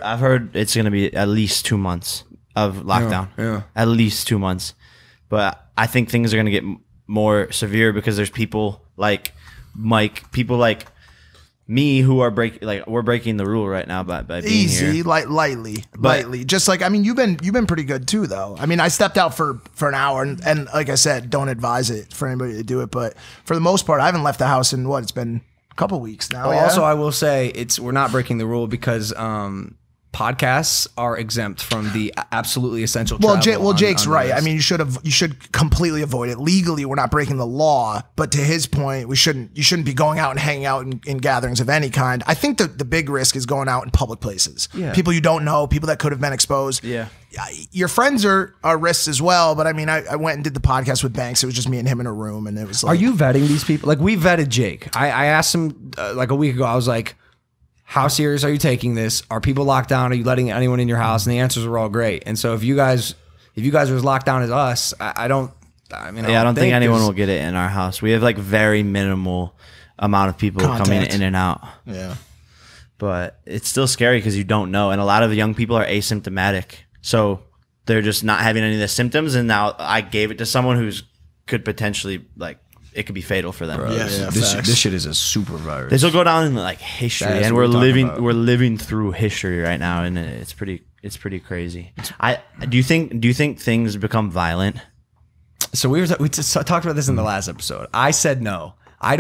I've heard it's going to be at least 2 months of lockdown. Yeah. At least 2 months. But I think things are going to get more severe because there's people like Mike, people like me who are we're breaking the rule right now by being here. lightly. Just like, I mean, you've been pretty good too, though. I mean, I stepped out for an hour, and like I said, don't advise it for anybody to do it. But for the most part, I haven't left the house in it's been a couple weeks now. Well, also, I will say we're not breaking the rule because podcasts are exempt from the absolutely essential travel. Jake's right. I mean, you should completely avoid it. Legally, we're not breaking the law, but to his point, you shouldn't be going out and hanging out in gatherings of any kind. I think the big risk is going out in public places. Yeah. People you don't know, people that could have been exposed. Yeah. Your friends are risks as well, but I mean, I went and did the podcast with Banks. It was just me and him in a room, and it was like... Are you vetting these people? Like, we vetted Jake. I asked him like a week ago, I was like, how serious are you taking this? Are people locked down? Are you letting anyone in your house? And the answers were all great. And so if you guys are as locked down as us, I don't think anyone will get it in our house. We have like very minimal amount of people coming in and out. Yeah. But it's still scary because you don't know. And a lot of the young people are asymptomatic. So they're just not having any of the symptoms. And now I gave it to someone who's could potentially it could be fatal for them. Bro, this shit is a super virus. This will go down in like history, and we're living through history right now, and it's pretty crazy. Do you think things become violent? So we talked about this in the last episode. I said no. I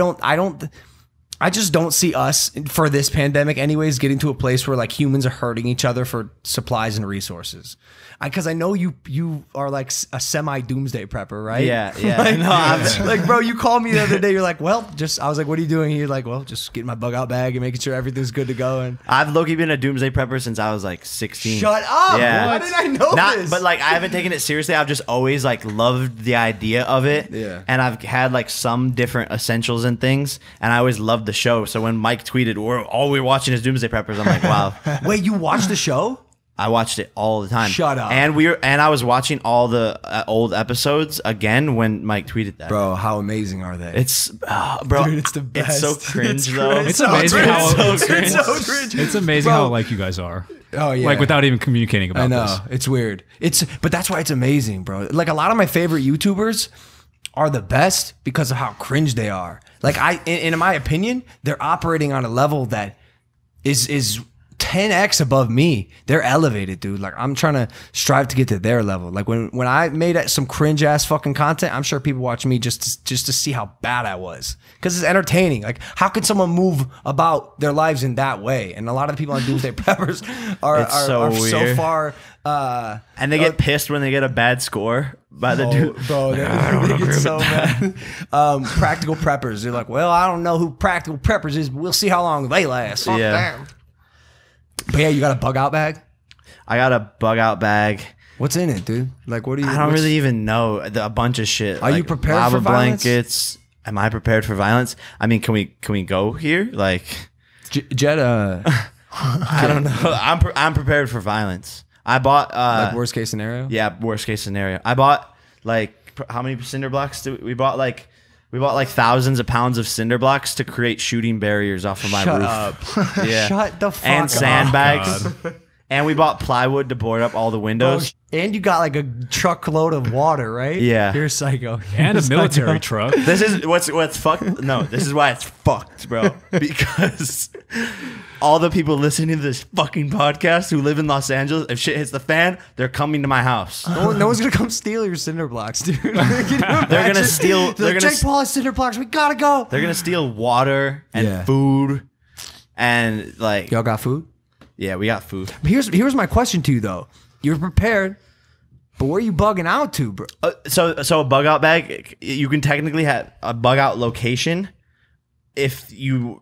just don't see us for this pandemic anyways getting to a place where like humans are hurting each other for supplies and resources. Because I know you are like a semi-doomsday prepper, right? Yeah. Like, bro, you called me the other day. You're like, well, I was like, what are you doing? You're like, well, just getting my bug out bag and making sure everything's good to go. And I've low-key been a doomsday prepper since I was like 16. Shut up! Yeah. Why did I know this? But like, I haven't taken it seriously. I've just always like loved the idea of it. Yeah. And I've had like some different essentials and things, and I always loved the show. So when Mike tweeted, all we're watching is Doomsday Preppers, I'm like, wow. Wait, you watched the show? I watched it all the time. Shut up. And I was watching all the old episodes again when Mike tweeted that. Bro, how amazing are they? It's bro, dude, it's the best. It's so cringe though. It's amazing how it's so cringe. It's amazing how alike you guys are. Oh yeah. Like without even communicating about this. I know. It's weird. But that's why it's amazing, bro. Like a lot of my favorite YouTubers are the best because of how cringe they are. Like in my opinion, they're operating on a level that is 10x above me. They're elevated, dude. Like I'm trying to strive to get to their level. Like when I made some cringe ass fucking content, I'm sure people watch me just to see how bad I was, because it's entertaining. Like how could someone move about their lives in that way? And a lot of the people on Doomsday Preppers are so far. And they get pissed when they get a bad score by the dude. Bro, they get so mad. Practical preppers. They're like, well, I don't know who practical preppers is, but we'll see how long they last. Yeah. Damn. But yeah, you got a bug out bag? I got a bug out bag. What's in it, dude? Like, what do you? I don't really even know. A bunch of shit. Are you prepared for violence? Blankets. Am I prepared for violence? I mean, can we go here? Like, Jetta. I don't know. I'm prepared for violence. I bought like worst case scenario. Yeah, worst case scenario. I bought like how many cinder blocks? We bought like thousands of pounds of cinder blocks to create shooting barriers off of my roof. Shut up. Yeah. Shut the fuck up. And sandbags. And we bought plywood to board up all the windows. And you got like a truckload of water, right? Yeah. You're a psycho. And a military truck. This is what's fucked. No, this is why it's fucked, bro. Because all the people listening to this fucking podcast who live in Los Angeles, if shit hits the fan, they're coming to my house. No one's gonna come steal your cinder blocks, dude. They're gonna steal. Jake Paul has cinder blocks. We gotta go. They're gonna steal water and food, and like y'all got food. Yeah, we got food. Here's my question to you though. You're prepared, but where are you bugging out to, bro? So a bug out bag, you can technically have a bug out location if you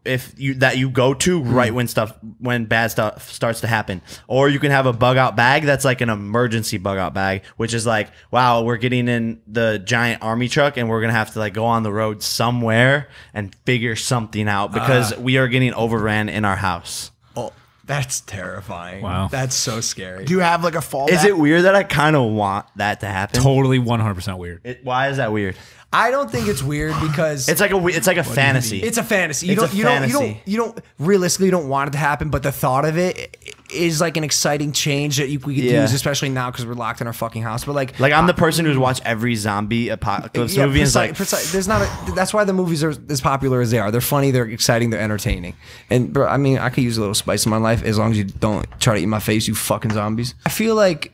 go to right when bad stuff starts to happen, or you can have a bug out bag that's like an emergency bug out bag, which is like, wow, we're getting in the giant army truck and we're gonna have to like go on the road somewhere and figure something out because we are getting overran in our house. Oh, that's terrifying. Wow, that's so scary. Do you have like a fallback? Is it weird that I kind of want that to happen? Totally 100% weird. Why is that weird? I don't think it's weird because It's like a fantasy. it's a fantasy. You It's don't, a you don't, fantasy. you don't realistically you don't want it to happen, but the thought of it is like an exciting change that we could use, especially now because we're locked in our fucking house. But like I'm the person who's watched every zombie apocalypse movie. And it's like, there's not. That's why the movies are as popular as they are. They're funny, they're exciting, they're entertaining. And bro, I mean, I could use a little spice in my life as long as you don't try to eat my face, you fucking zombies. I feel like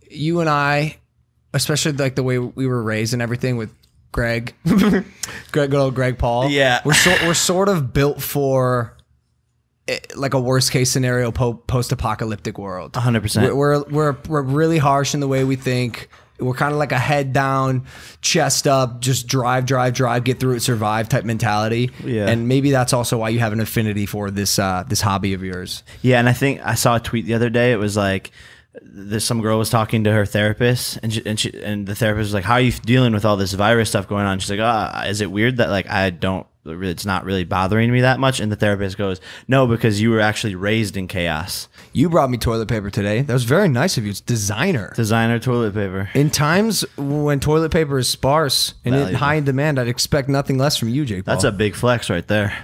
you and I, especially like the way we were raised and everything with Greg, good old Greg Paul. Yeah, we're sort of built for like a worst case scenario post apocalyptic world. 100%. We're really harsh in the way we think. We're kind of like a head down, chest up, just drive, get through it, survive type mentality. Yeah. And maybe that's also why you have an affinity for this this hobby of yours. Yeah, and I think I saw a tweet the other day. It was like some girl was talking to her therapist, and the therapist was like, "How are you dealing with all this virus stuff going on?" She's like, "Is it weird that like it's not really bothering me that much?" And the therapist goes, "No, because you were actually raised in chaos." You brought me toilet paper today. That was very nice of you. It's designer Toilet paper. In times when toilet paper is sparse and Valuable. high in demand, I'd expect nothing less from you, Jake Paul. That's a big flex right there.